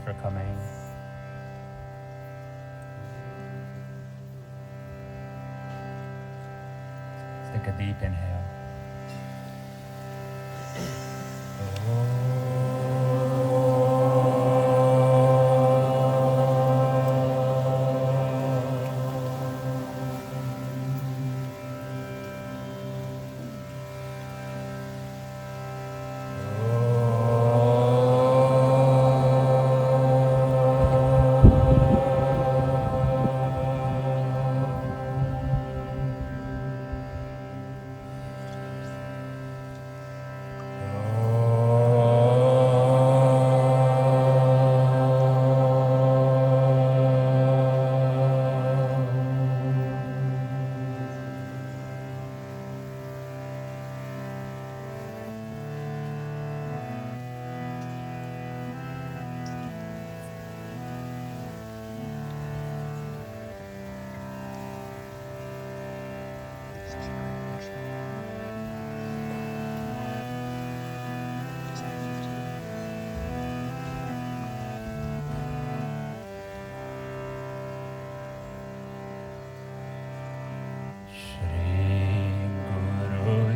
for coming. Let's take a deep inhale.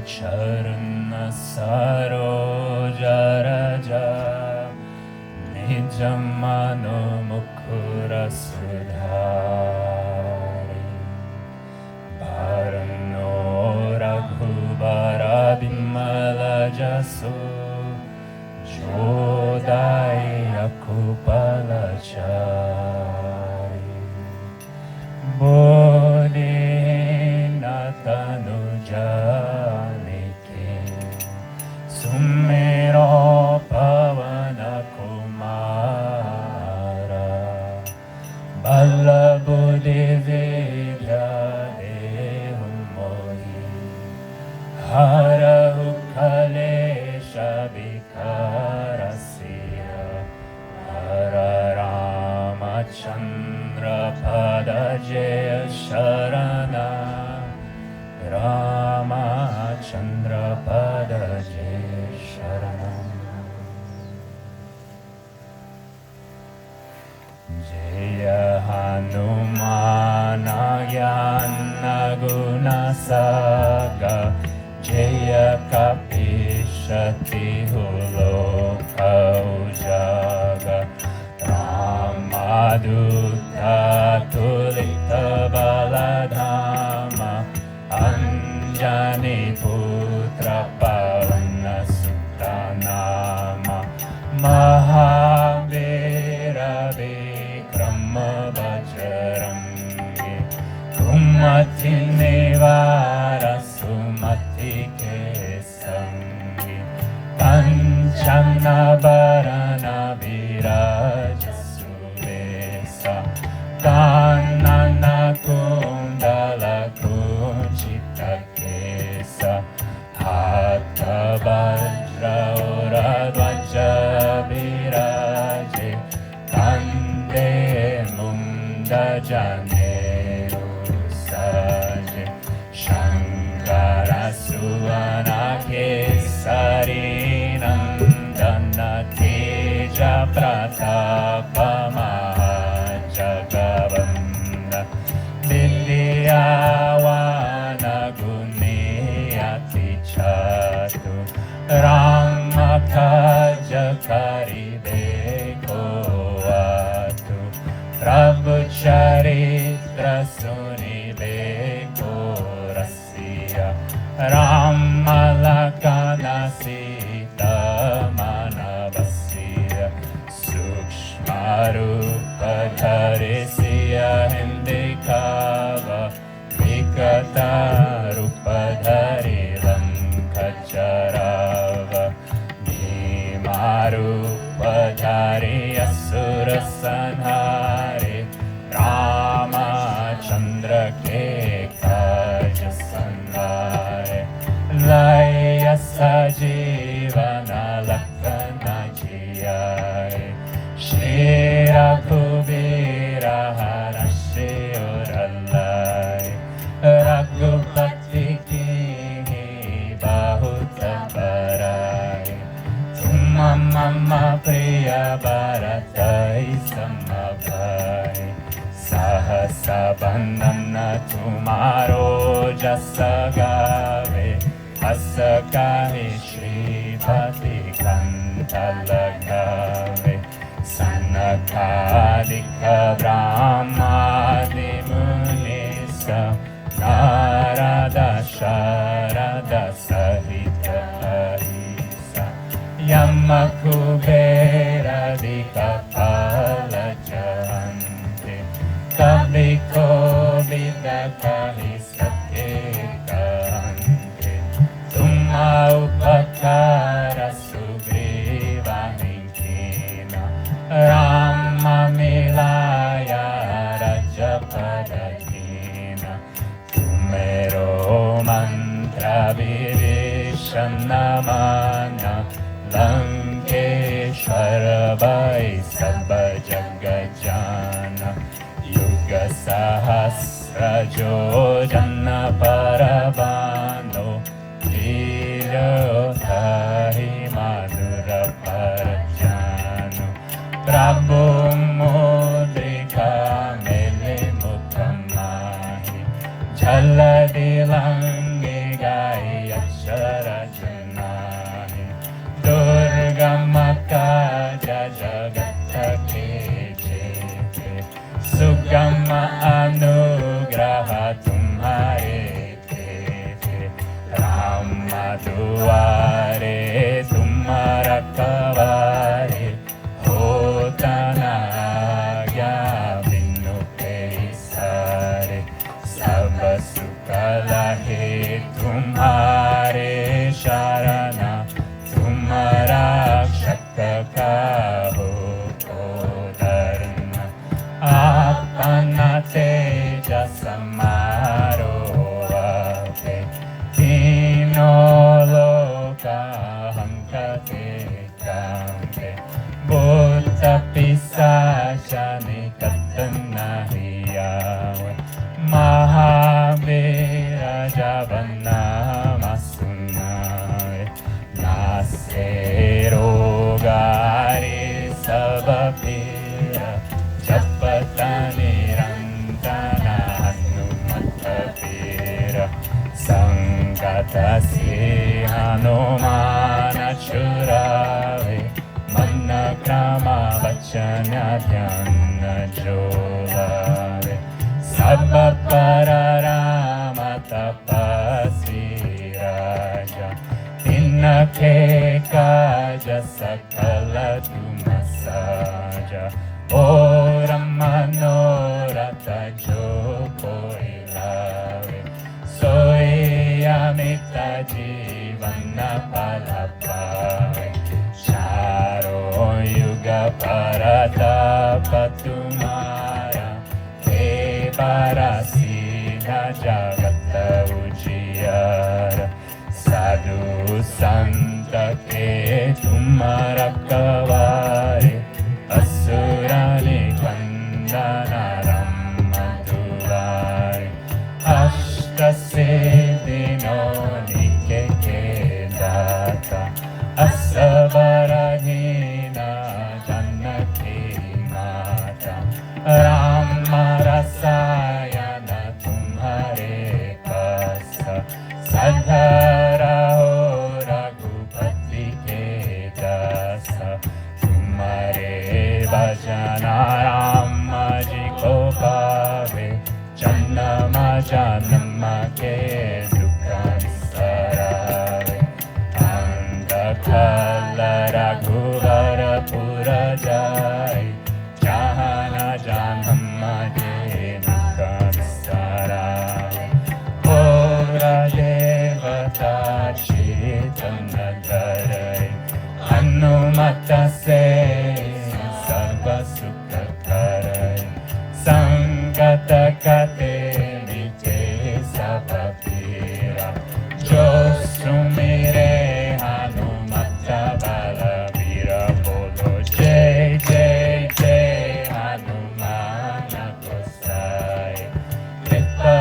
Charana saroja raja nijamano mukura sudhari bharano raghubara bimala jaso jodai akupalachari bodhi natanu Sumero Pavana Kumara Bala Buddhi Vidya Dehumohi Hara Ukalesha Vikarasya Hara Ramachandra Pada Jaya Sharana Ramachandra Pada Jaya Sharanam Jaya Hanuman Gyana Gunasaga Jaya Kapishati Huloka Ujaga Ramadutta Tulita Baladhama Anjani Putra Pavana Suttanama Mahavira Vikrama Bajrangi Kumati Nivara Sumati Kesangi Kanchana Bharana Viraja Suvesa Kanana Kundala Kunchita Kesa Hatha Vajra Uradvaja Viraje Kande Munda Jane Usaje Shankara Suvana Kesari Nandana Teja Pratapa Mahajagavanda Vidyavana Guniyati Chatu Ramakajakari Bekovatu Prabhu Charitra Suni Bekorasya Ramalakana Sita Manavasya Sukshmarupa Dharisya Hindikava Vikata Rupadhari Lankacharava Bhimarupadhari Asura Sanhari Ramachandra Ke Kaja Sanhari Laya Sajivana Lakana Jiyai Shri Raghuvira Harashi Uralai Raghupati Ki Bahuta Parai Tumama mama priya bharatai samabhai sahasa bandhana tumharo jasa gave asa kahi shripati kanta lagave sanakadika brahmadi munisa narada sharada sahita ahisa yama kubera dikapala jante kabiko vidakahi satekante tumma upakara sugriva hinkina rama milaya rajapadakina tumero mantra virishanamana Lankeshwara vai sabba jagajana Yuga sahasra jojana paravano Vilotahi madhura parajano Prabhu mudrika mele mukamahi Jaladi lange gai akshara Durgamaka jagata keche Sugama anugraha tumhare tehe Rama duare tumhara kavare Hotana agya vinu perisare Sabha sukalahe tumhare sharana Rakshaka ho dharma apana teja samaro ave dino loka hankate kante buddha pisacha nikatana hiyawe mahavira javana masunae Nasirogari sabapira Japatani rantana hanumatapira Sangatasi hanumana churave Manakrama vachana dhyana jolave Sabbapararama tapasi raja Inake kaja sakala tumasaja Ora manorata joko ilave Soy amita jivana palapave Sharo yuga parata patumara Te parasita jagata ujiyara Sadhu Santa ke tumhara kavare Asurani Vandana Ramaduvare Ashta Siddhino Nikeke Data Asavarahina Janaki Mata Rama Rasayana Tumhare Pasa Sadhara Raghupati ke dasa Tumhare bhajana Rama ji ko pave Jannama jannama ke dukha nisarave Andakala Raghuvara pura jai Jahana jannama ke dukha nisarave Ora devata chaitanya dharai Hanumata se sarva sukha karai Sangata kate vite sabapira Jo sumire Hanumata balavira Bolo jai jai jai Hanumana kosai Kripa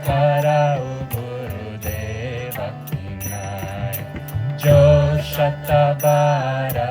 karau Gurudeva kinai Jo shatabara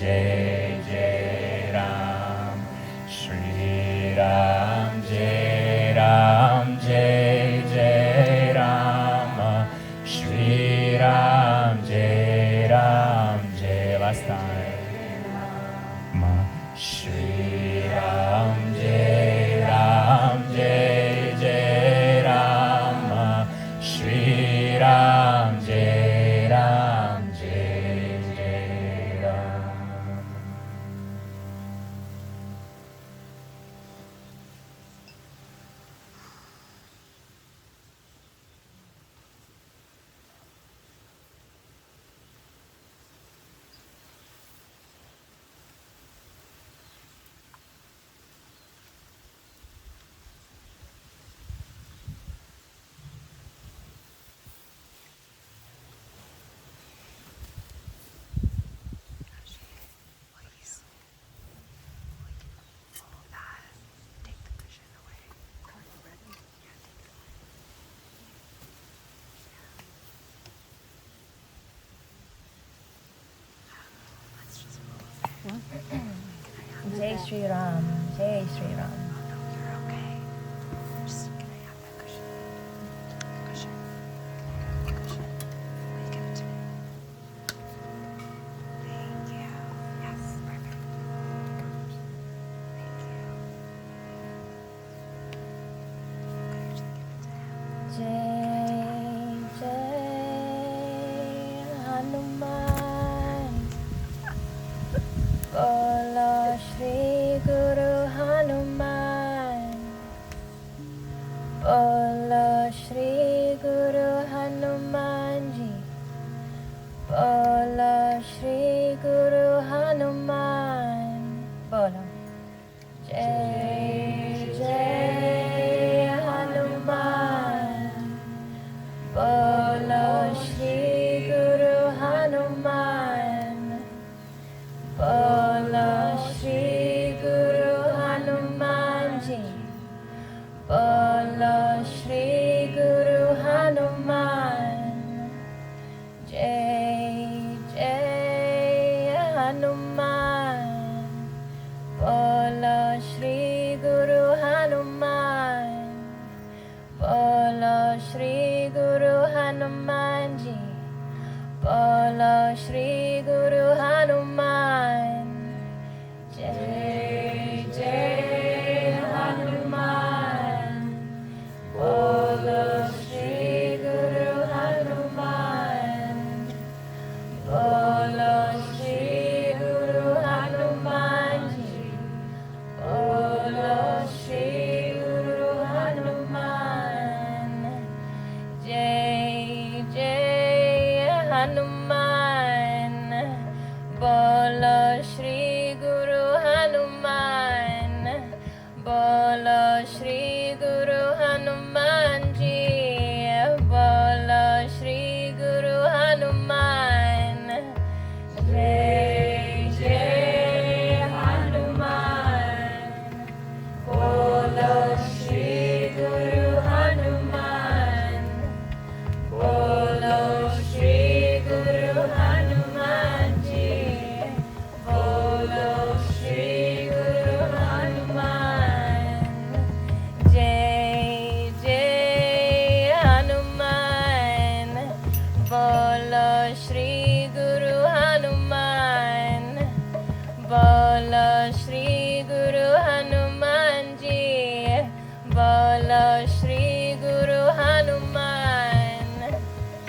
Jai Shri Ram, Jai Shri Ram. You're okay. Just can I have that cushion? Cushion. Cushion. Will you give it to me? Thank you. Yes, perfect. Thank you. Okay, just give it to him. Jai Jai Hanuman. Bola Shri Guru Hanuman. Bola Shri Guru Hanuman Ji. Bola Shri Guru Hanuman. Bola. Jai Jai Hanuman. Bola Shri Guru Hanuman. Bola Shri Guru Hanuman Ji. Bola Shri Guru Hanuman. Jai Jai Hanuman. Bola Shri Guru Hanuman. Bola Shri Guru Hanuman Ji. Bola Shri Guru Hanuman. Jai Jai Hanuman. Bola Shri Guru Hanuman. Bola Shri Guru Hanuman Ji. Bola Shri Guru Hanuman. Jai Jai Hanuman. Bola Shri Guru Hanuman. Bola Shri Guru Hanuman Ji. Bola Shri Guru Hanuman. Jai Jai Hanuman. Bola Shri Guru Hanuman. Bola Shri Guru Hanuman Ji. Bola Shri Guru Hanuman. Jai Jai Hanuman. Bola Shri Guru Hanuman. Bola Shri Guru Hanuman Ji. Bola Shri Guru Hanuman.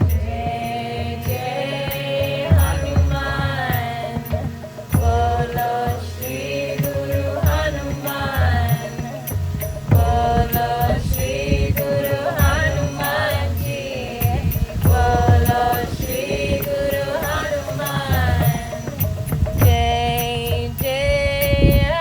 Jai Jai Hanuman. Bola Shri Guru Hanuman. Bola Shri Guru Hanuman Ji. Bola Shri Guru Hanuman. Jai Jai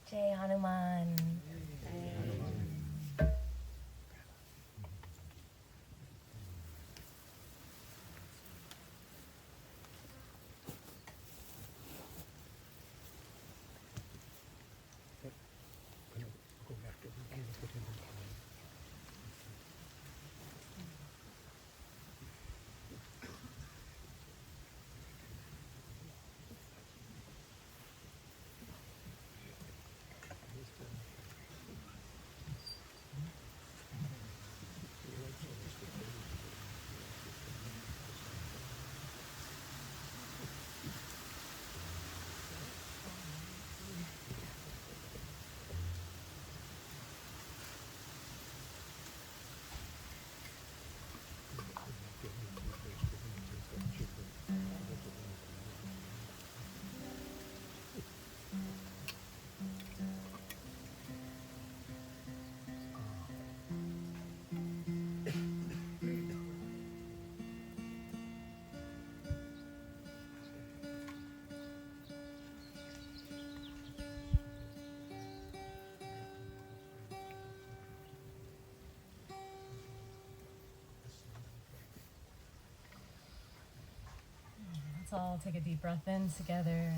Jai Hanuman. Let's all take a deep breath in together.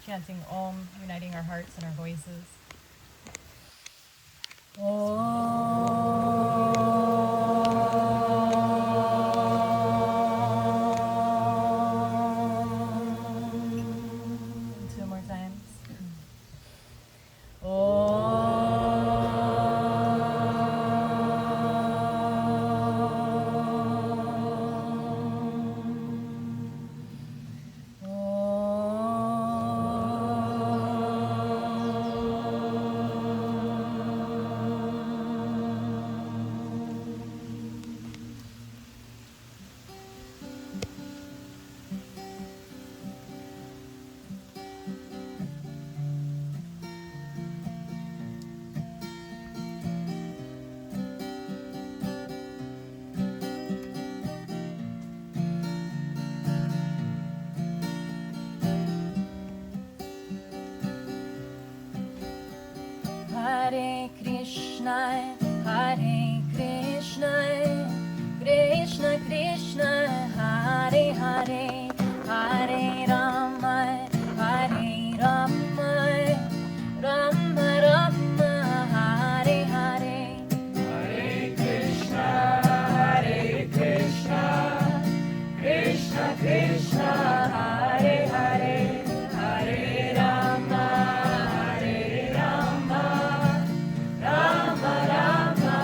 Chanting Om, uniting our hearts and our voices. Om. Two more times. Hare Krishna, Krishna Krishna, Hare Hare, Hare Rama, Rama Rama, Hare Hare. Hare Krishna, Krishna Krishna, Hare Hare, Hare Rama, Rama Rama,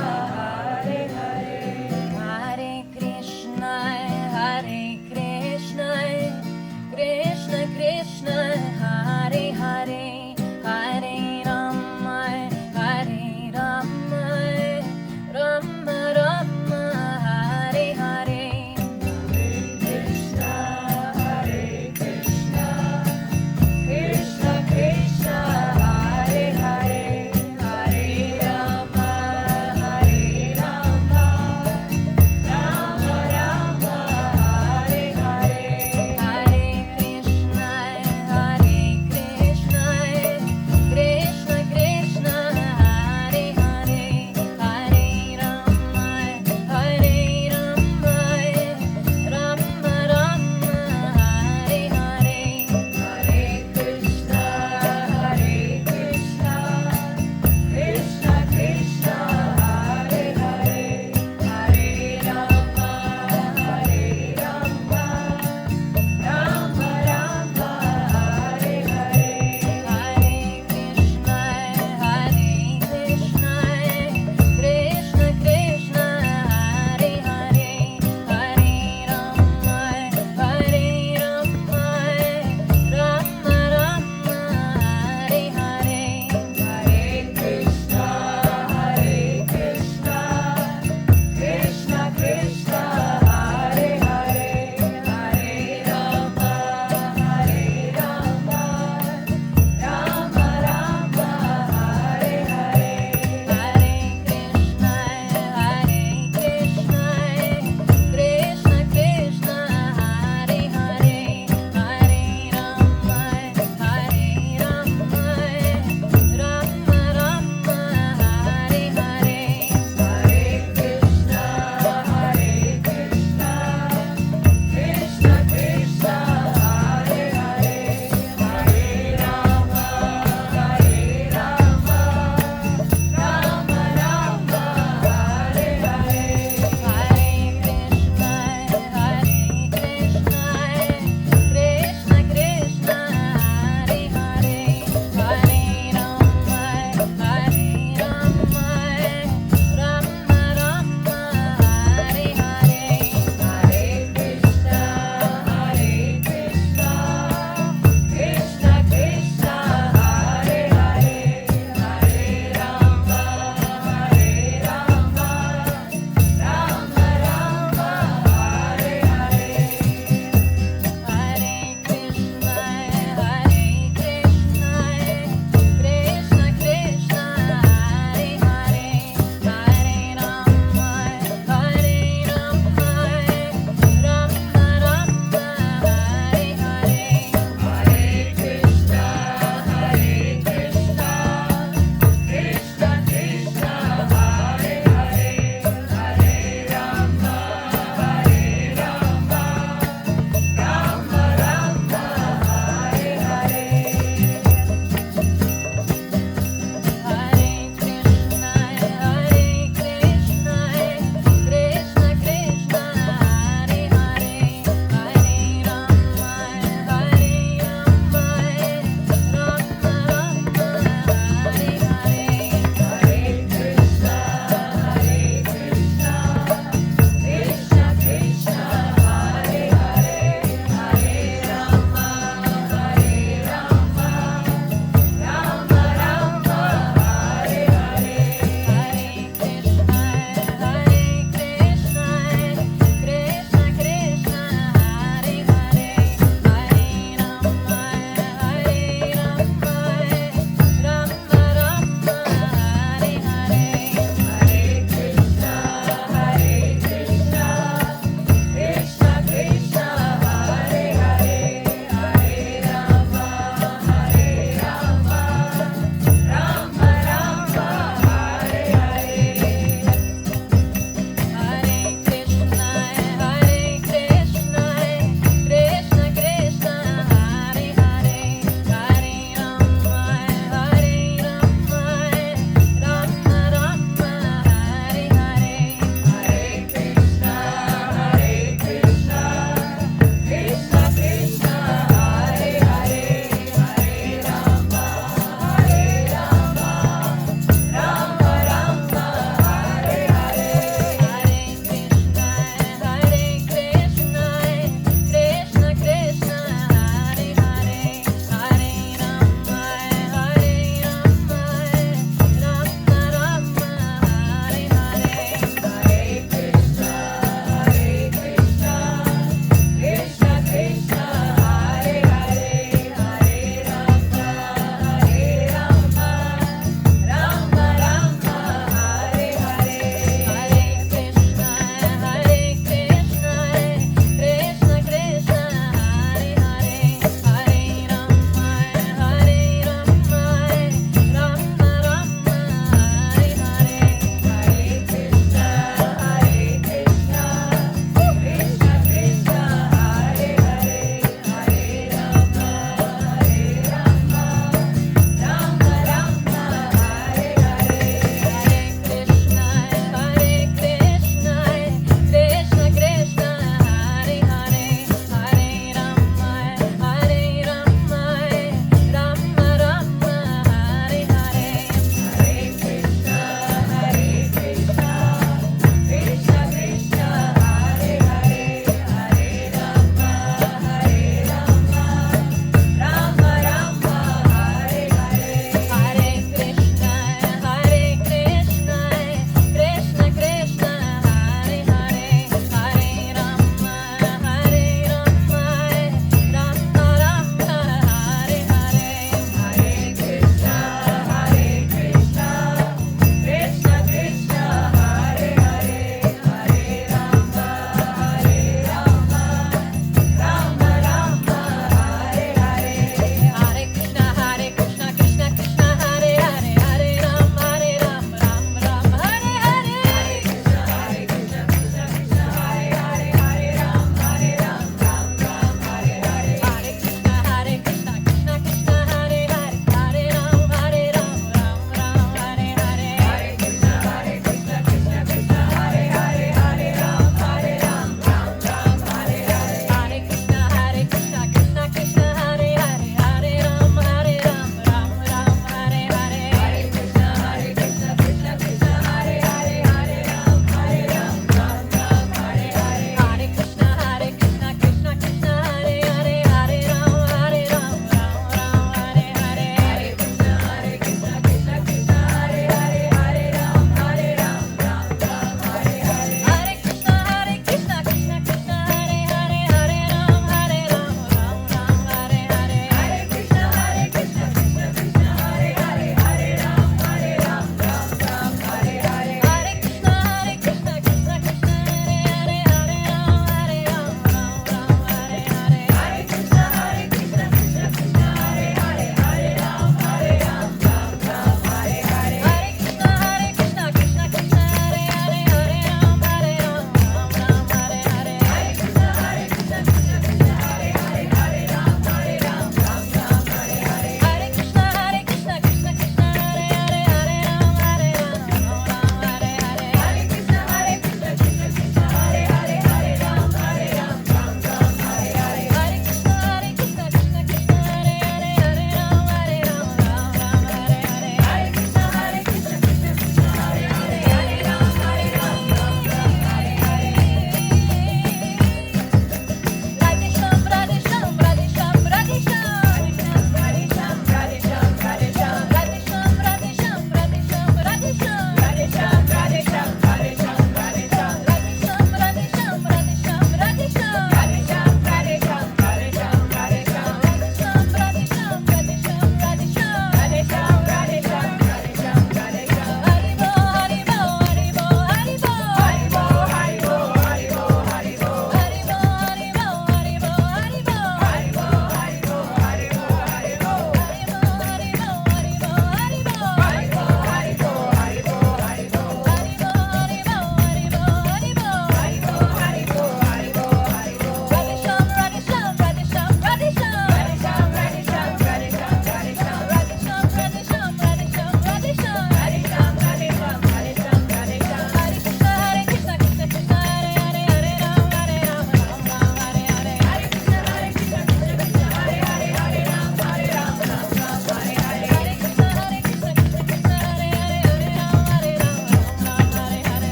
Hare Hare. Hare Krishna,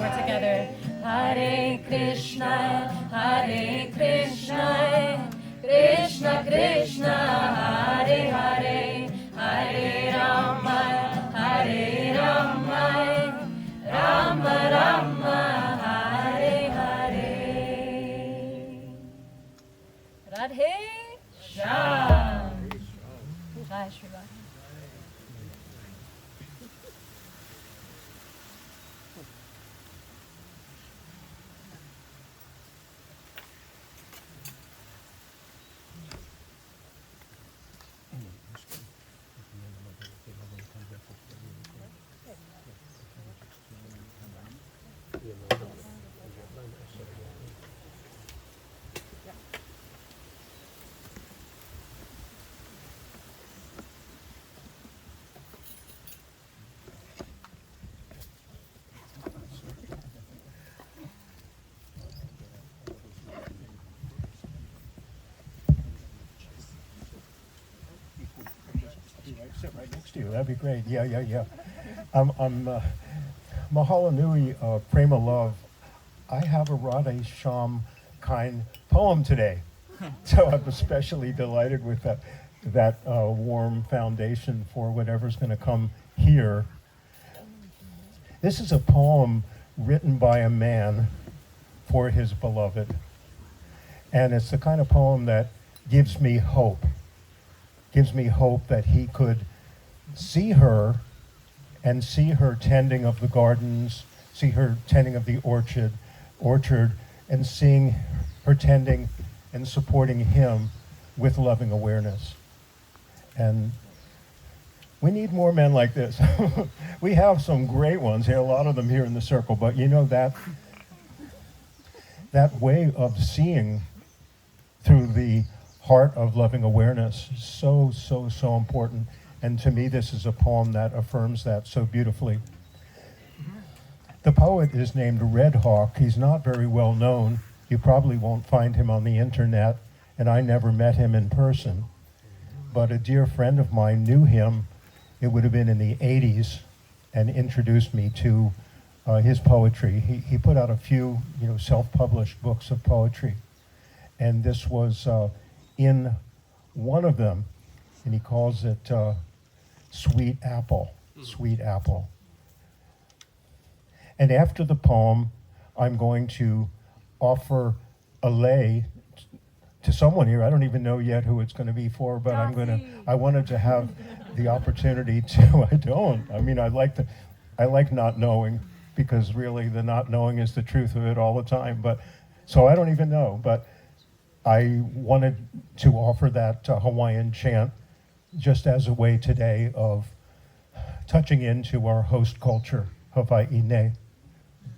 more together. Hare Krishna, Krishna Krishna, Hare Hare, Hare Rama, Rama Rama, Hare Hare. Radhe Shyam. Jai Shri Radhe. Sit right next to you. That'd be great. Yeah. Mahalo Nui, Prema Love. I have a Radhe Shyam kind poem today. So I'm especially delighted with that warm foundation for whatever's going to come here. This is a poem written by a man for his beloved. And it's the kind of poem that gives me hope. Gives me hope that he could see her and see her tending of the gardens, see her tending of the orchard, and seeing her tending and supporting him with loving awareness. And we need more men like this. We have some great ones here, a lot of them here in the circle, but you know that way of seeing through the heart of loving awareness is so important. And to me, this is a poem that affirms that so beautifully. The poet is named Red Hawk. He's not very well known. You probably won't find him on the internet, and I never met him in person. But a dear friend of mine knew him, it would have been in the 80s, and introduced me to his poetry. He put out a few self-published books of poetry. And this was in one of them, and he calls it Sweet Apple, Sweet Apple. And after the poem, I'm going to offer a lei to someone here. I don't even know yet who it's going to be for, but I wanted to have the opportunity to, I like not knowing, because really the not knowing is the truth of it all the time. But so I don't even know, but I wanted to offer that Hawaiian chant just as a way today of touching into our host culture, Hawaiian.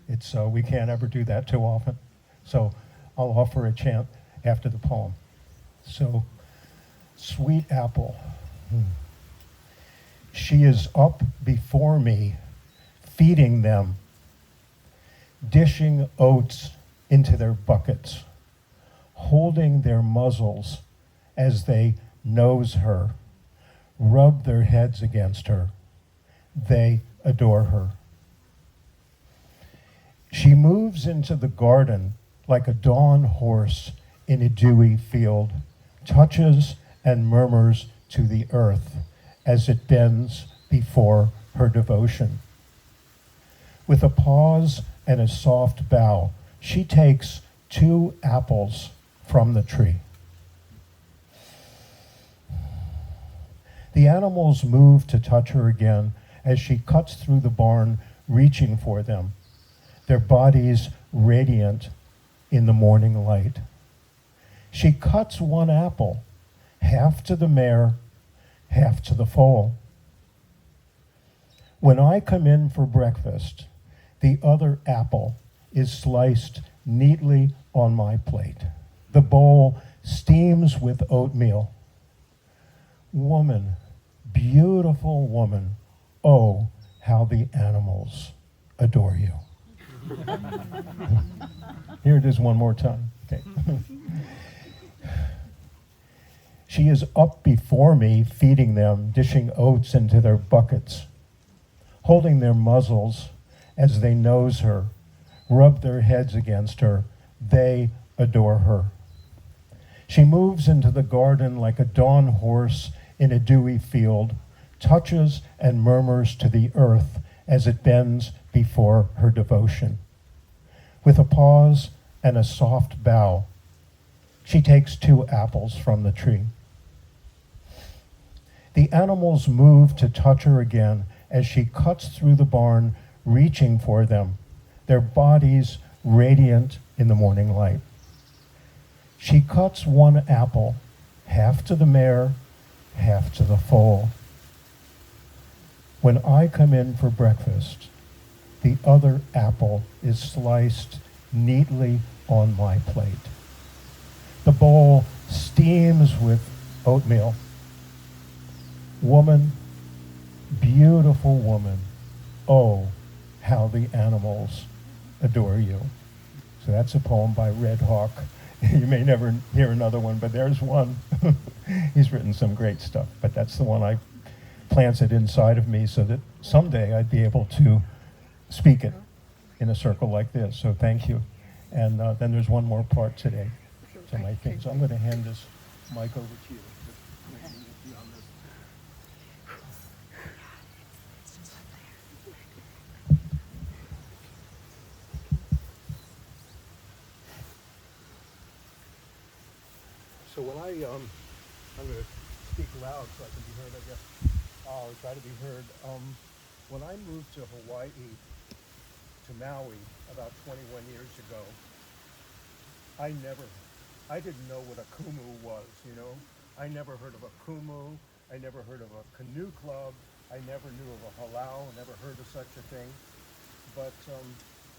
It's we can't ever do that too often. So I'll offer a chant after the poem. So, Sweet Apple. She is up before me, feeding them, dishing oats into their buckets, holding their muzzles as they nose her, rub their heads against her. They adore her. She moves into the garden like a dawn horse in a dewy field, touches and murmurs to the earth as it bends before her devotion. With a pause and a soft bow, she takes 2 apples from the tree. The animals move to touch her again as she cuts through the barn, reaching for them, their bodies radiant in the morning light. She cuts 1 apple, half to the mare, half to the foal. When I come in for breakfast, the other apple is sliced neatly on my plate. The bowl steams with oatmeal. Woman, beautiful woman, oh, how the animals adore you. Here it is one more time. Okay. She is up before me, feeding them, dishing oats into their buckets, holding their muzzles as they nose her, rub their heads against her. They adore her. She moves into the garden like a dawn horse in a dewy field, touches and murmurs to the earth as it bends before her devotion. With a pause and a soft bow, she takes 2 apples from the tree. The animals move to touch her again as she cuts through the barn, reaching for them, their bodies radiant in the morning light. She cuts 1 apple, half to the mare, half to the foal. When I come in for breakfast, the other apple is sliced neatly on my plate. The bowl steams with oatmeal. Woman, beautiful woman, oh, how the animals adore you. So that's a poem by Red Hawk. You may never hear another one, but there's one. He's written some great stuff, but that's the one I planted inside of me so that someday I'd be able to speak it in a circle like this. So thank you. And then there's one more part today to my thing. So I'm going to hand this mic over to you. So when I'm going to speak loud so I can be heard, I guess. I'll try to be heard. When I moved to Hawaii, to Maui, about 21 years ago, I didn't know what a kumu was, you know. I never heard of a kumu. I never heard of a canoe club. I never knew of a halau. I never heard of such a thing. But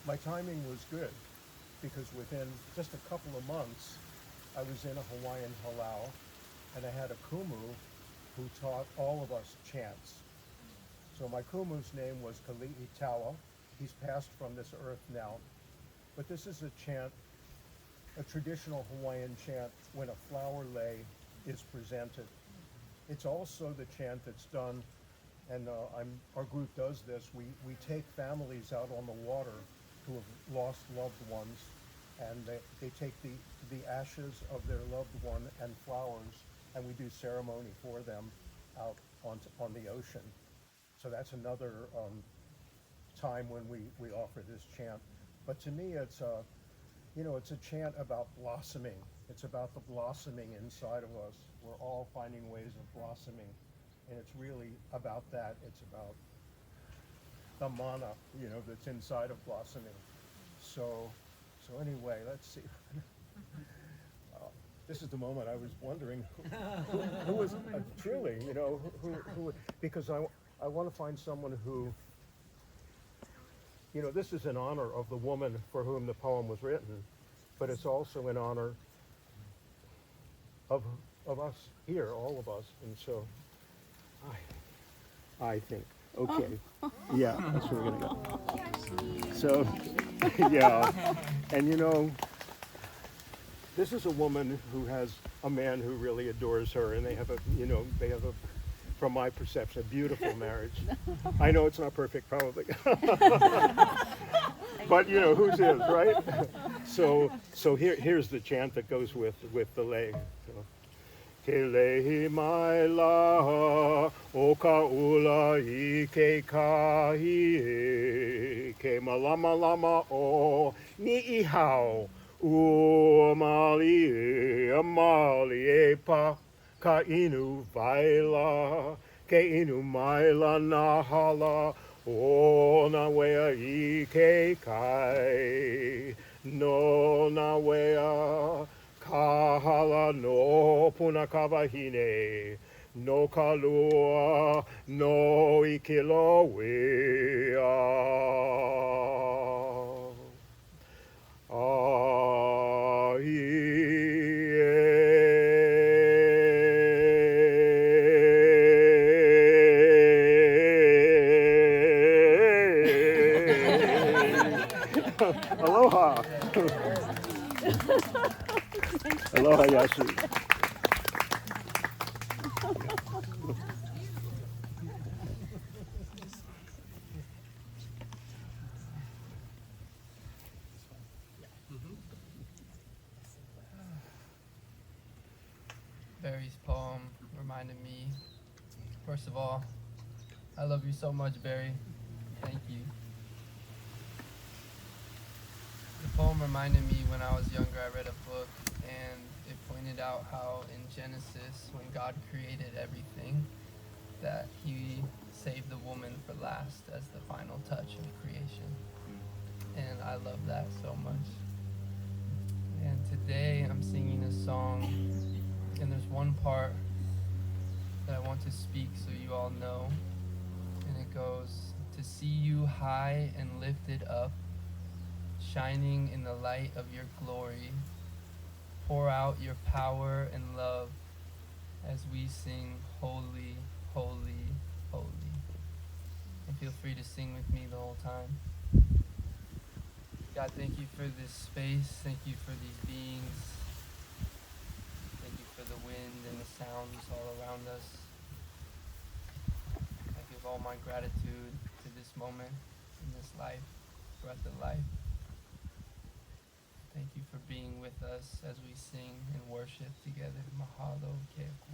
my timing was good because within just a couple of months, I was in a Hawaiian halau, and I had a kumu who taught all of us chants. So my kumu's name was Kali'i Tawa. He's passed from this earth now. But this is a chant, a traditional Hawaiian chant when a flower lei is presented. It's also the chant that's done, and our group does this. We take families out on the water who have lost loved ones, and they take the ashes of their loved one and flowers, and we do ceremony for them out on the ocean. So that's another time when we offer this chant. But to me, it's a chant about blossoming. It's about the blossoming inside of us. We're all finding ways of blossoming, and it's really about that. It's about the mana, that's inside of blossoming. So anyway, let's see. This is the moment I was wondering who was truly, who because I want to find someone who, this is in honor of the woman for whom the poem was written, but it's also in honor of us here, all of us. And so I think, okay, yeah, that's where we're going to go. So, yeah, and this is a woman who has a man who really adores her, and they have a, from my perception, a beautiful marriage. I know it's not perfect, probably, but whose is, right? So here's the chant that goes with the lei. Ke lehi mai la o ka ula I ke kahi e ke malama lama o ni I hao u mali e pa ka inu vaila ke inu maila na hala o na wea I ke kai no na wea kahala no puna kawahine no kalua no ikilowea Aloha. Aloha, Yashi. Barry's poem reminded me, first of all, I love you so much, Barry. Thank you. The poem reminded me when I was younger, I read a book and it pointed out how in Genesis, when God created everything, that he saved the woman for last as the final touch of creation. And I love that so much. And today I'm singing a song, and there's one part that I want to speak so you all know. And it goes, to see you high and lifted up, shining in the light of your glory, pour out your power and love as we sing holy, holy, holy. And feel free to sing with me the whole time. God, thank you for this space. Thank you for these beings. Thank you for the wind and the sounds all around us. I give all my gratitude to this moment in this life, breath of life. Thank you for being with us as we sing and worship together. Mahalo keku.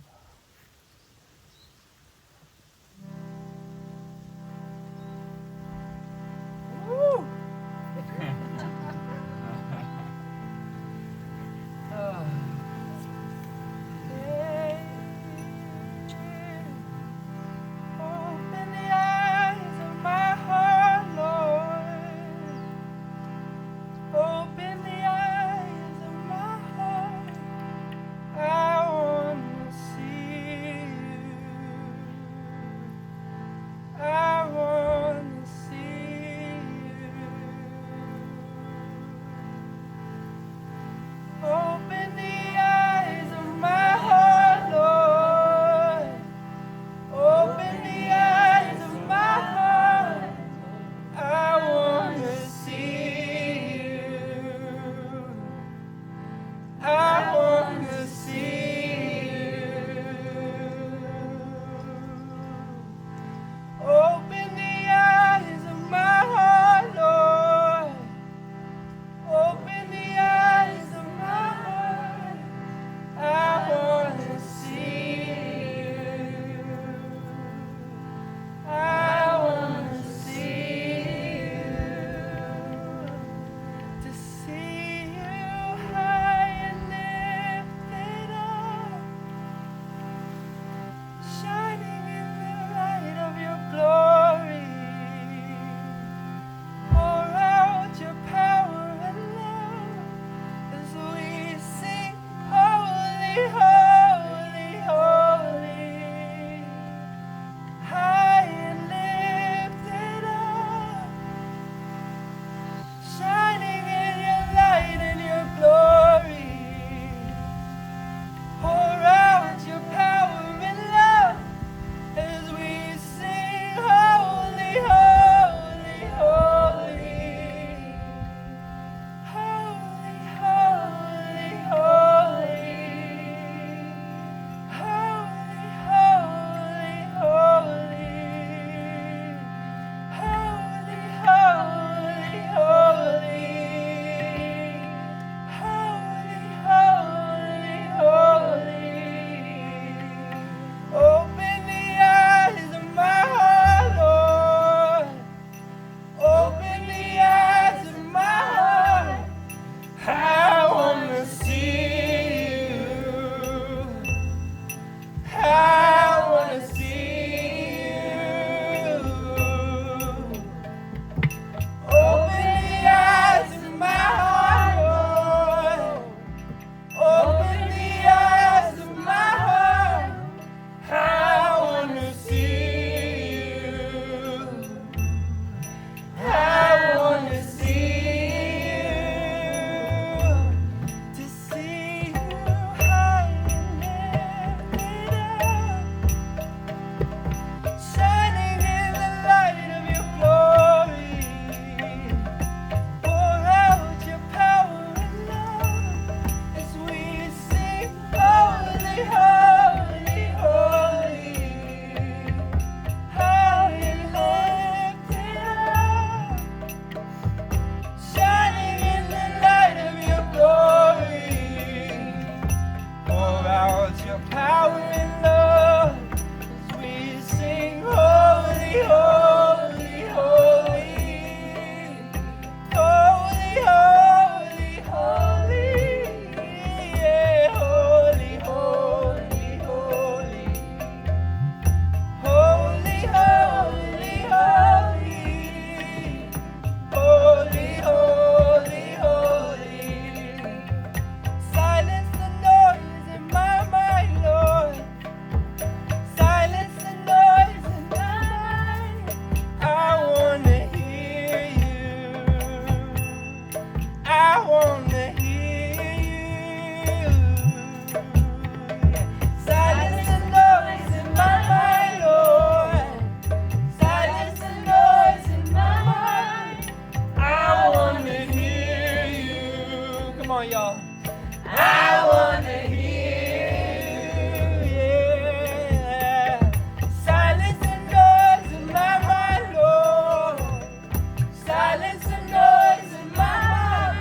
Open the eyes of my heart, Lord. Open the eyes of my heart. I want to see on, y'all. I wanna hear you, yeah. Silence the noise in my mind, Lord. Silence the noise in my mind.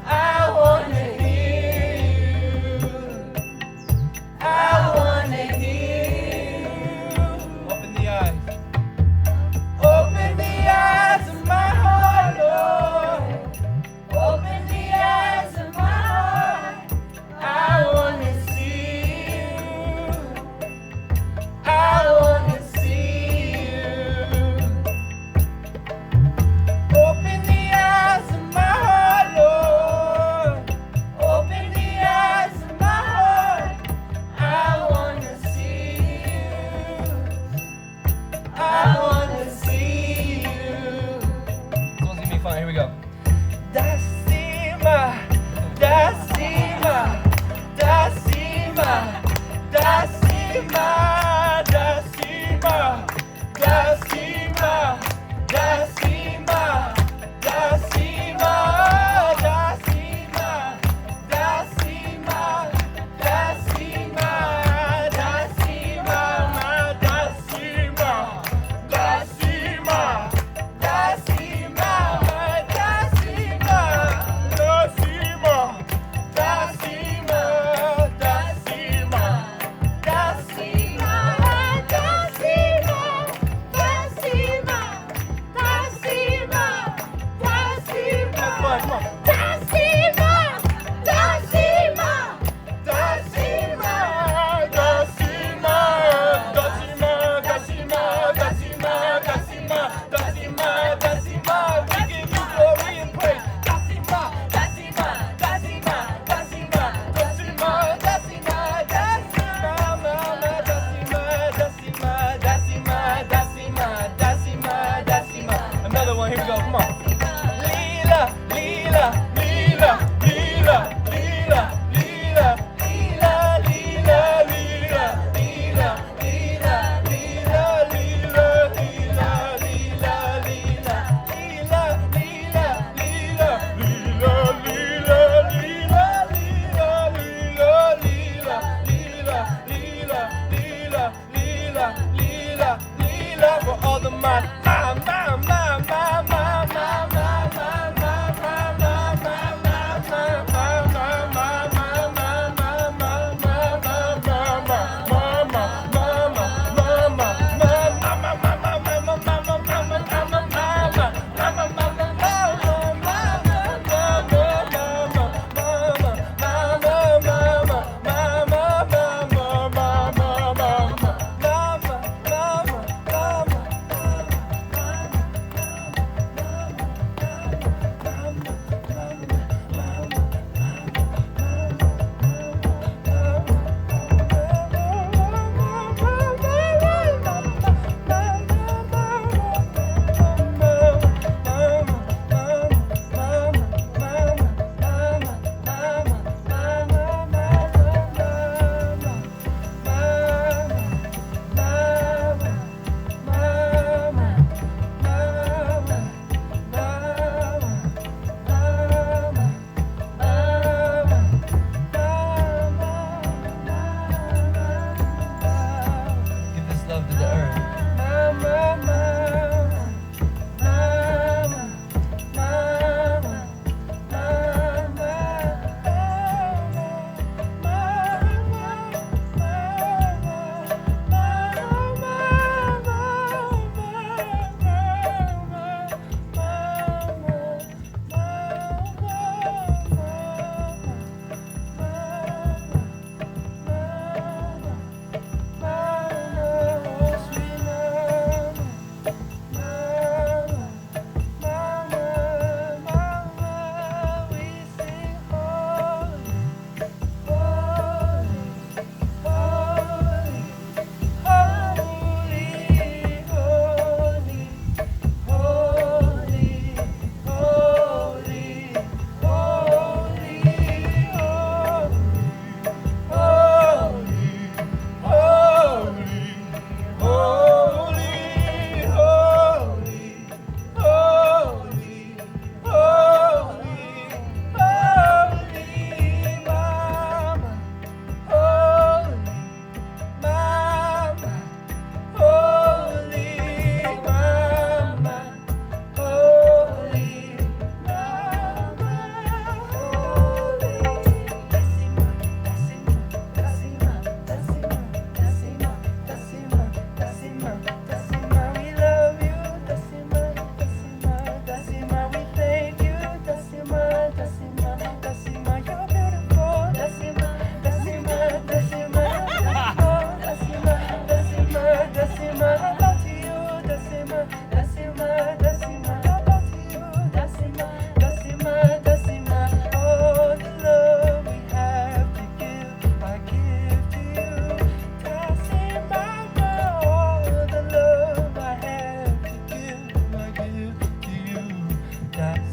I wanna hear you. I wanna hear you. Open the eyes. Open the eyes of my heart, Lord. Open the eyes of my heart. I wanna see you. I wanna see you. Open the eyes of my heart, Lord. Open the eyes of my heart. I wanna see you. I wanna see you. This one's gonna be fun. Here we go. Dasima, Dasima, Dasima, Dasima, Dasima, Dasima, Dasima, Dasima, Dasima, Dasima, Dasima, Dasima, Dasima, Dasima, Dasima,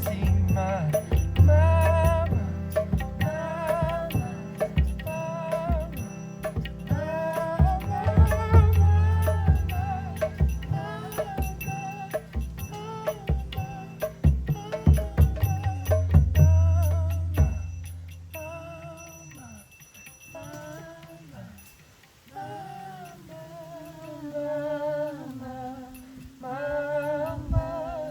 see my mama, mama,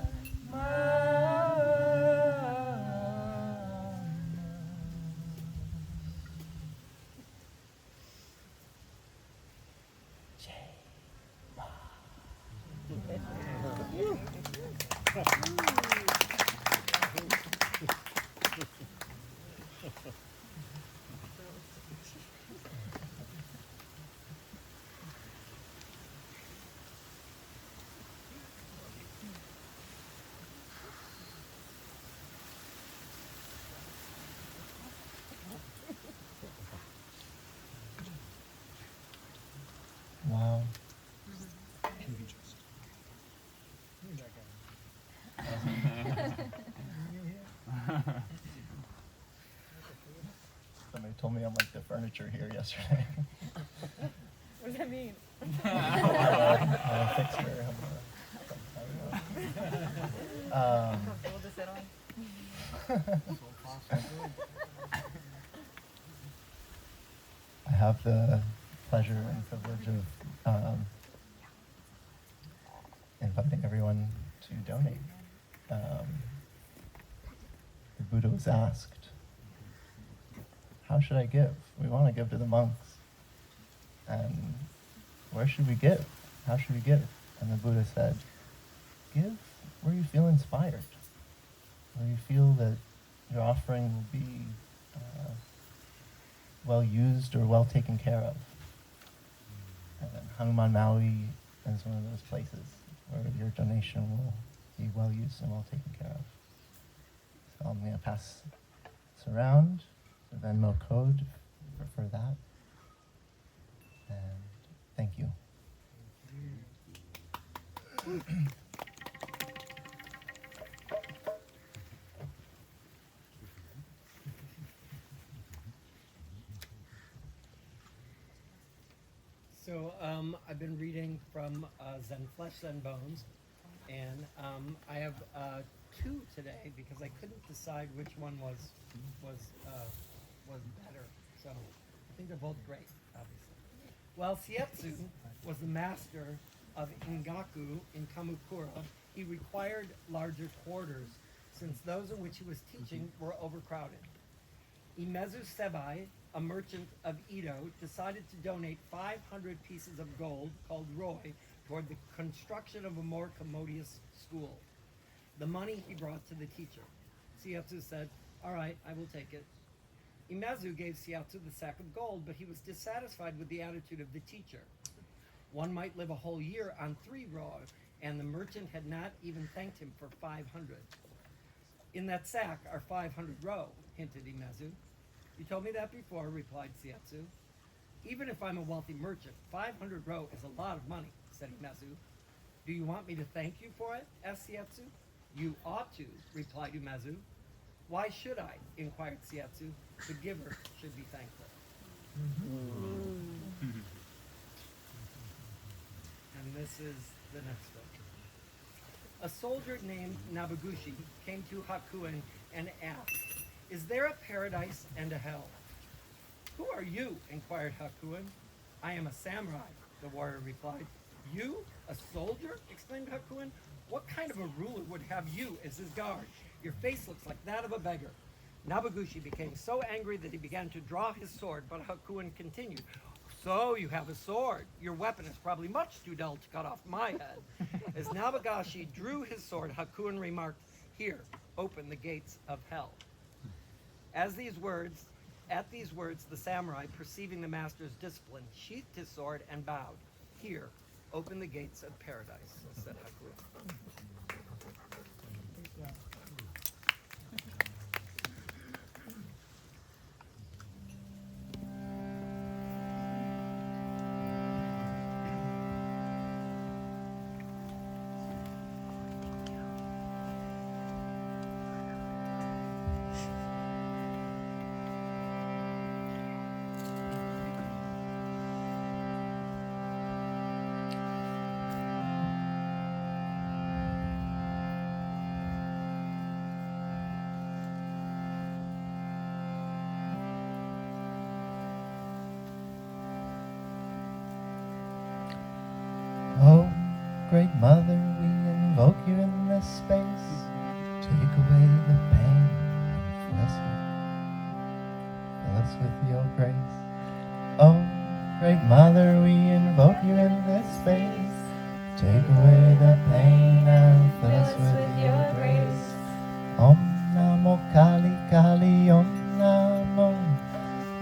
wow. Somebody told me I'm like the furniture here yesterday. What does that mean? I'm a fixture. Comfortable to sit on? I have the pleasure and privilege of inviting everyone to donate. The Buddha was asked, how should I give? We want to give to the monks. And where should we give? How should we give? And the Buddha said, give where you feel inspired, where you feel that your offering will be well used or well taken care of. And Hanuman Maui is one of those places where your donation will be well used and well taken care of. So I'm going to pass this around, the Venmo code, if you prefer that. And thank you. So I've been reading from Zen Flesh, Zen Bones, and I have two today because I couldn't decide which one was better. So I think they're both great, obviously. While Sietsu was the master of Ingaku in Kamakura, he required larger quarters since those in which he was teaching were overcrowded. Imezu Sebai, a merchant of Edo, decided to donate 500 pieces of gold, called roi, toward the construction of a more commodious school. The money he brought to the teacher. Sietsu said, all right, I will take it. Imezu gave Sietsu the sack of gold, but he was dissatisfied with the attitude of the teacher. One might live a whole year on 3 roi, and the merchant had not even thanked him for 500. In that sack are 500 roi, hinted Imezu. You told me that before, replied Sietsu. Even if I'm a wealthy merchant, 500 roi is a lot of money, said Imezu. Do you want me to thank you for it? Asked Sietsu. You ought to, replied Imezu. Why should I? Inquired Sietsu. The giver should be thankful. And this is the next one. A soldier named Nabaguchi came to Hakuen and asked, is there a paradise and a hell? Who are you? Inquired Hakuen. I am a samurai, the warrior replied. You? A soldier? Exclaimed Hakuen. What kind of a ruler would have you as his guard? Your face looks like that of a beggar. Nabaguchi became so angry that he began to draw his sword, but Hakuen continued. So you have a sword. Your weapon is probably much too dull to cut off my head. As Nabaguchi drew his sword, Hakuen remarked, here, open the gates of hell. At these words, the samurai, perceiving the master's discipline, sheathed his sword and bowed. Here, open the gates of paradise, said Hakuen. Great Mother, we invoke you in this space. Take away the pain and fill us with your grace. Oh, Great Mother, we invoke you in this space. Take away the pain and fill us with your grace. Om Namo Kali Kali Om Namo.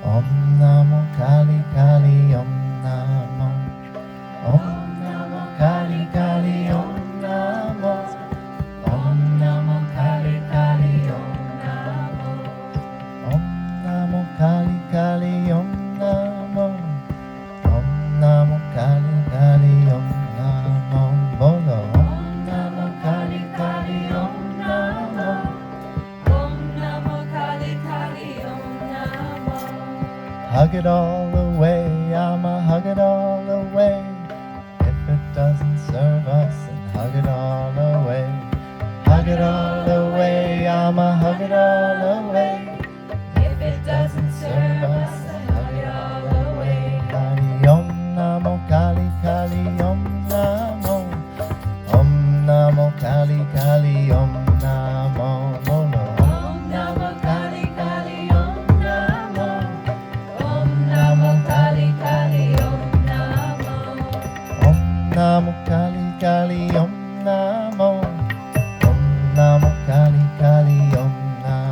Om Namo Kali Kali Om Namo. Om Namo Kali Kali Om Namo. Om Namo Kali Kali Om Namo. Om Namo Kali Kali Om Namo. Om Namo Kali Kali Om Namo. Bolo. Om Namo Kali Kali Om Namo. Om Namo Kali Kali Om Namo. Hug it all away, I'ma hug it all away. If it doesn't serve us, then hug it all away. Hug it all away, I'ma hug it all away. If it doesn't serve us, then hug it all away. Kali Om Namo Kali Kali Om Namo. Om Namo Kali Kali Om Namo. Bolo. Om Namo Kali Kali Om Namo. Om Namo Kali Kali Om Namo. Om Namo Kali Kali Om Namo. Om Namo Kali Kali Om Namo.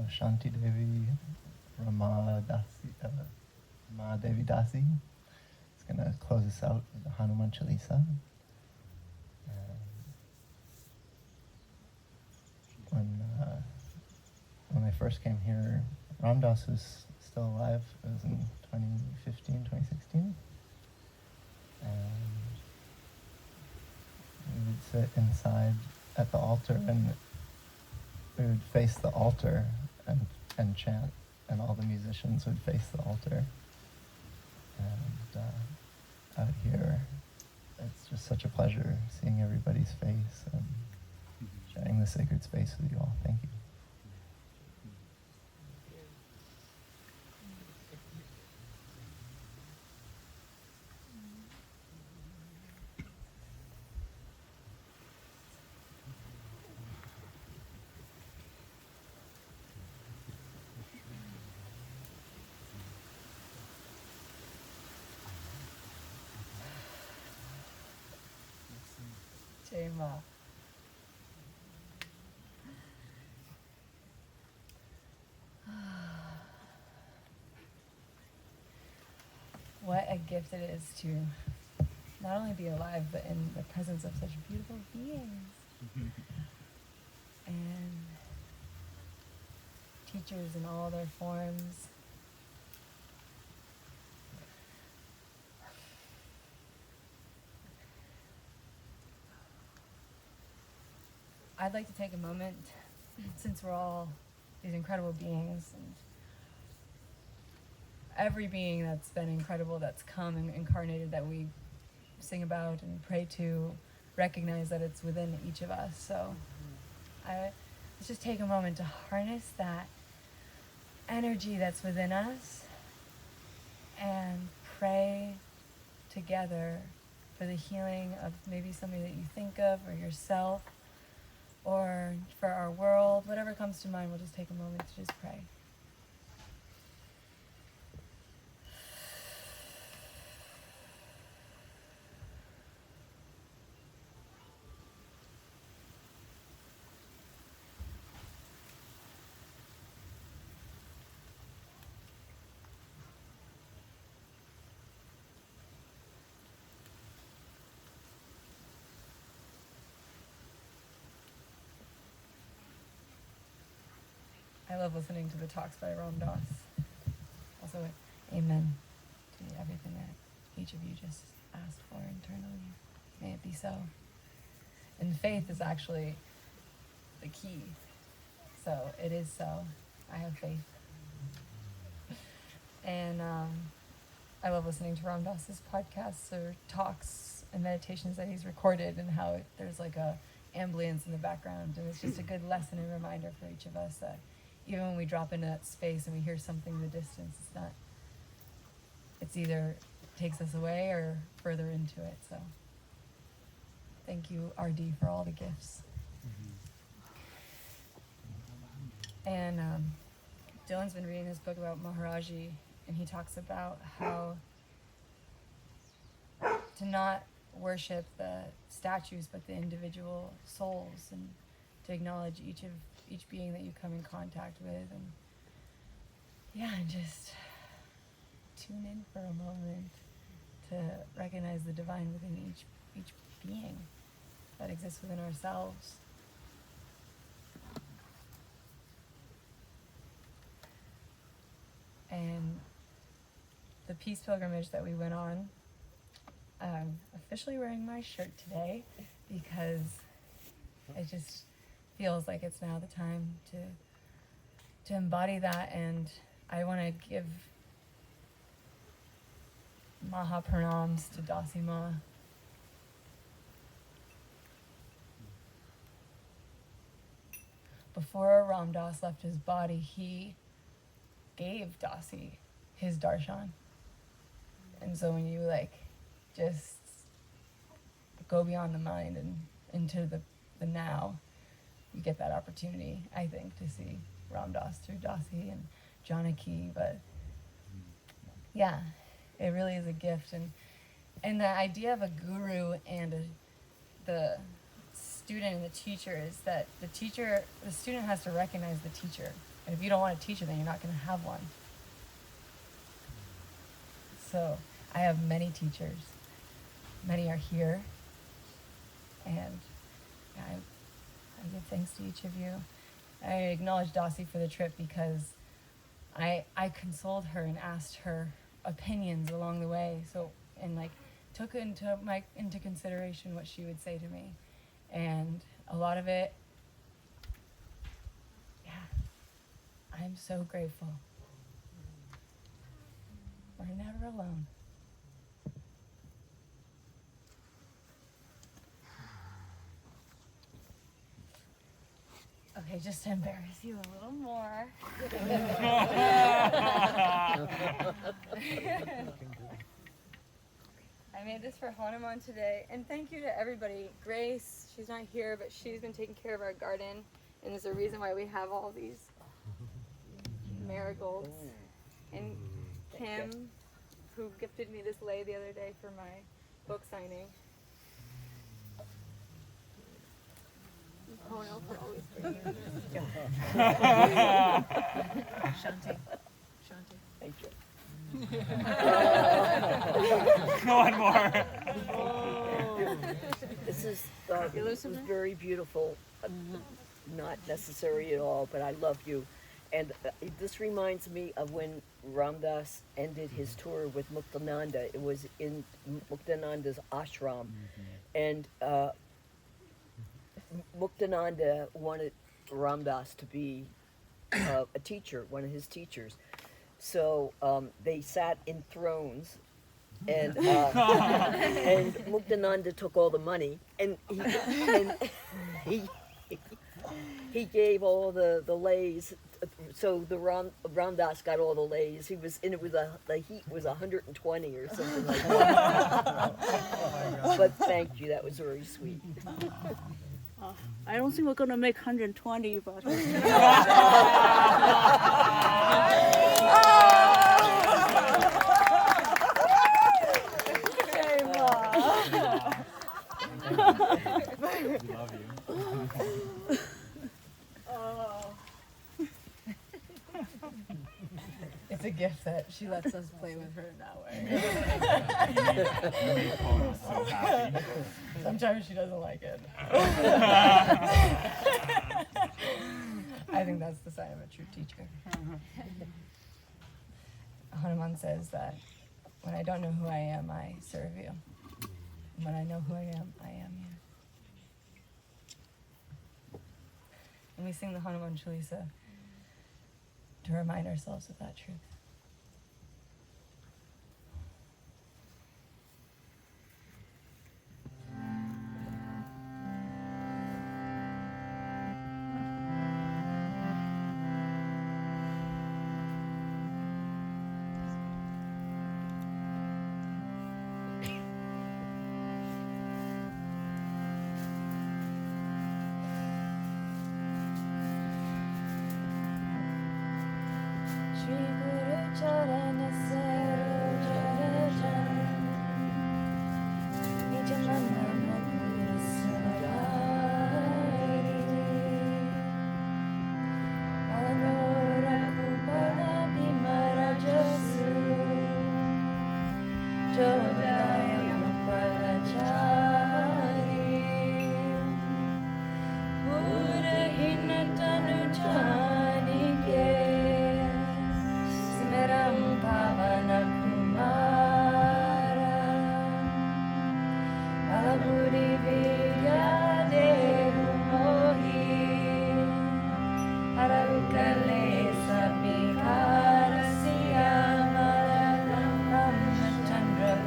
Shanti Devi Rama Devi Dasi is going to close us out with the Hanuman Chalisa. When I first came here, Ram Dass was still alive. It was in 2015, 2016. And we would sit inside at the altar, and we would face the altar and chant, and all the musicians would face the altar. And out here, it's just such a pleasure seeing everybody's face and sharing the sacred space with you all. Thank you. Jema. What a gift it is to not only be alive, but in the presence of such beautiful beings. And teachers in all their forms. I'd like to take a moment, since we're all these incredible beings, and every being that's been incredible, that's come and incarnated, that we sing about and pray to, recognize that it's within each of us. So let's just take a moment to harness that energy that's within us and pray together for the healing of maybe somebody that you think of, or yourself, or for our world. Whatever comes to mind, we'll just take a moment to just pray. I love listening to the talks by Ram Dass. Also, amen to everything that each of you just asked for internally. May it be so. And faith is actually the key. So it is so. I have faith. And I love listening to Ram Dass's podcasts or talks and meditations that he's recorded, and how there's like a ambience in the background. And it's just a good lesson and reminder for each of us that even when we drop into that space and we hear something in the distance, it's either takes us away or further into it. So thank you, RD, for all the gifts. And Dylan's been reading this book about Maharaji, and he talks about how to not worship the statues but the individual souls, and to acknowledge each being that you come in contact with, and just tune in for a moment to recognize the divine within each being that exists within ourselves. And the peace pilgrimage that we went on, I'm officially wearing my shirt today because it just feels like it's now the time to embody that. And I want to give Maha Pranams to Dasi Ma. Before Ram Dass left his body, he gave Dasi his darshan. And so when you just go beyond the mind and into the now, you get that opportunity, I think, to see Ram Dass through Dasi and Janaki. But yeah, it really is a gift. And the idea of a guru and the student and the teacher is that the student has to recognize the teacher. And if you don't want a teacher, then you're not going to have one. So I have many teachers. Many are here. And I give thanks to each of you. I acknowledge Dossie for the trip because I consoled her and asked her opinions along the way. So, and like took into consideration what she would say to me. And a lot of it, yeah, I'm so grateful. We're never alone. Okay, just to embarrass you a little more. I made this for Hanuman today, and thank you to everybody. Grace, she's not here, but she's been taking care of our garden, and there's a reason why we have all these marigolds. And Kim, who gifted me this lei the other day for my book signing. Oh no, for always bringing this. Shanti. Thank you. One more. This is was very beautiful. Not necessary at all, but I love you. And this reminds me of when Ramdas ended his tour with Muktananda. It was in Muktananda's ashram. And Muktananda wanted Ramdas to be a teacher, one of his teachers. So they sat in thrones, and Muktananda took all the money, and he gave all the leis. So the Ramdas got all the leis. The heat was 120 or something like that. But thank you, that was very sweet. I don't think we're going to make 120, but... Love you. It's a gift that she lets us play with her in that way. You make poems so happy. Sometimes she doesn't like it. I think that's the sign of a true teacher. Hanuman says that when I don't know who I am, I serve you. When I know who I am you. And we sing the Hanuman Chalisa to remind ourselves of that truth.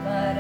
But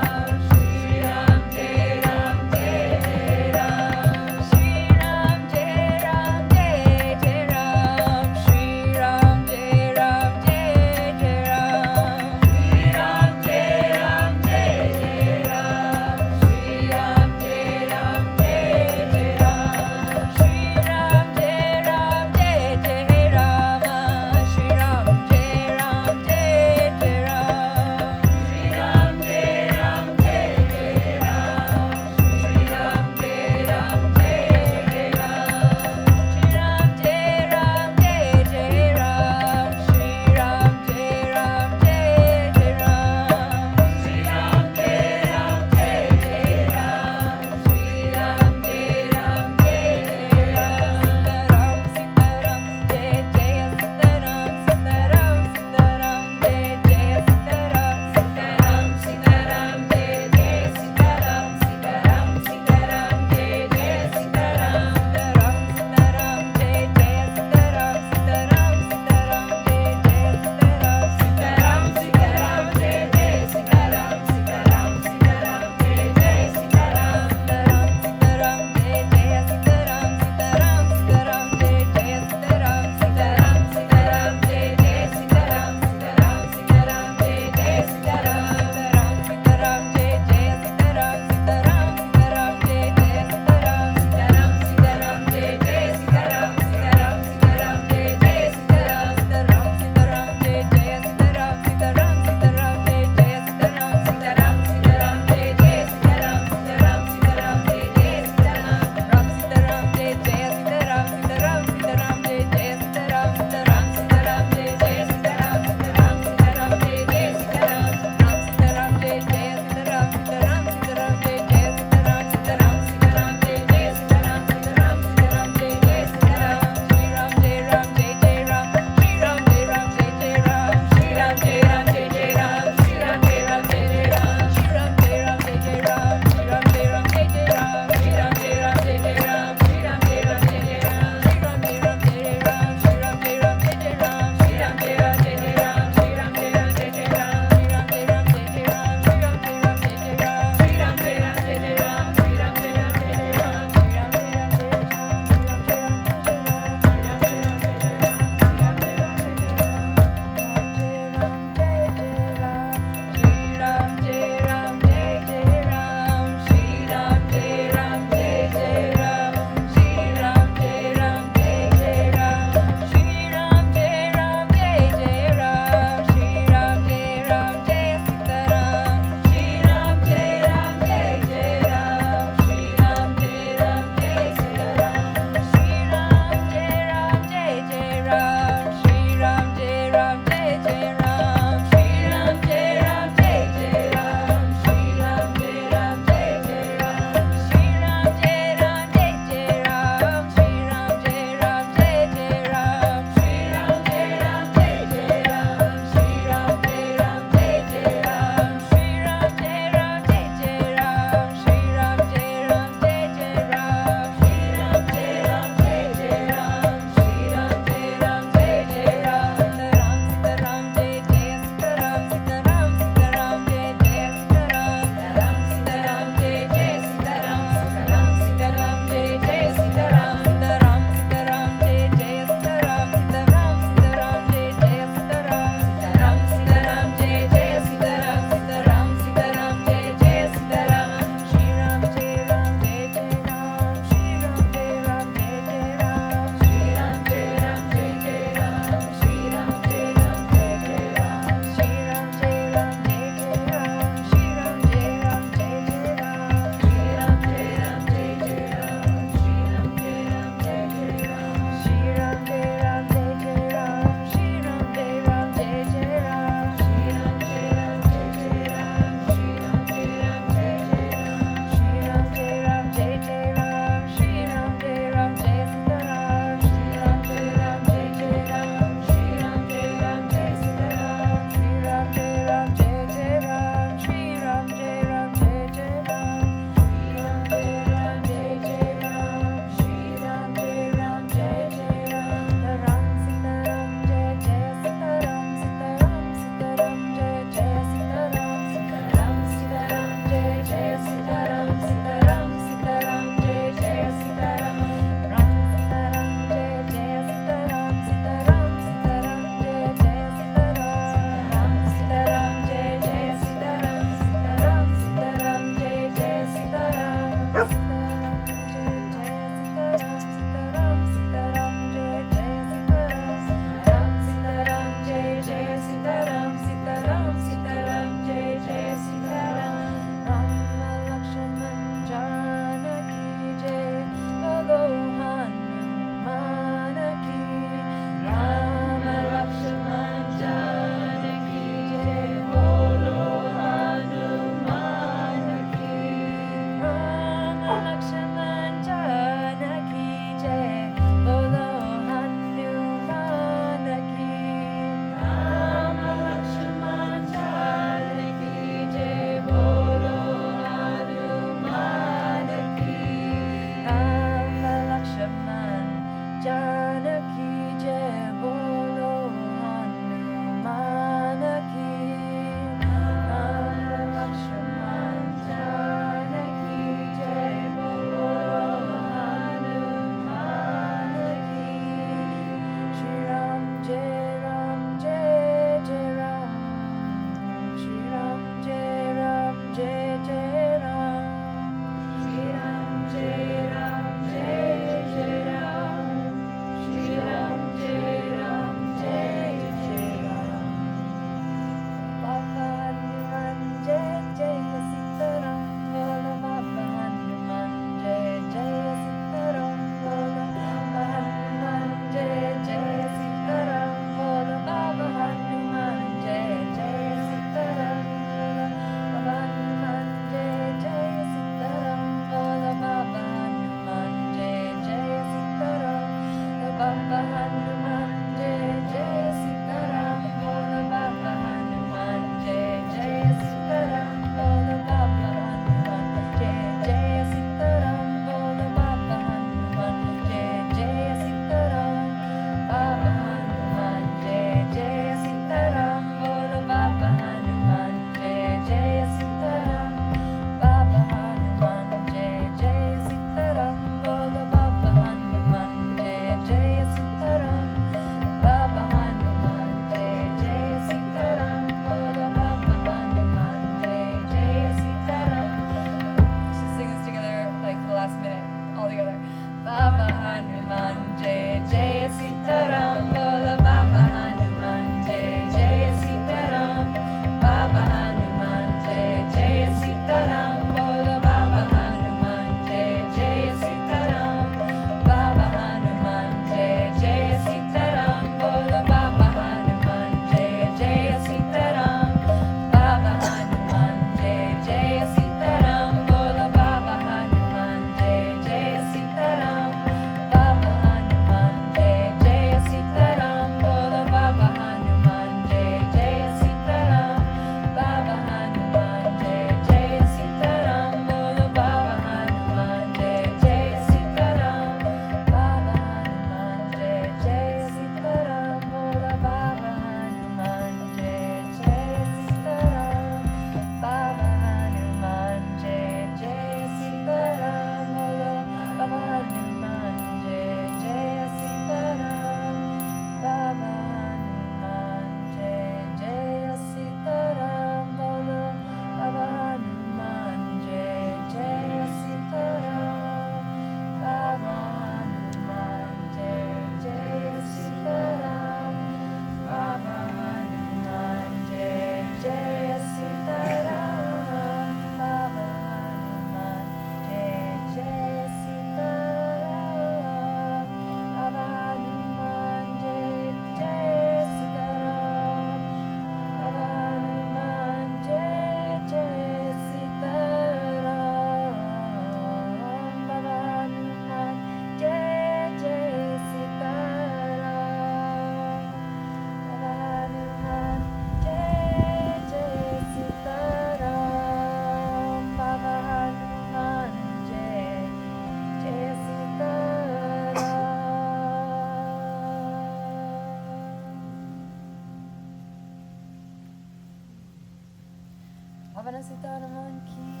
Hanuman Ki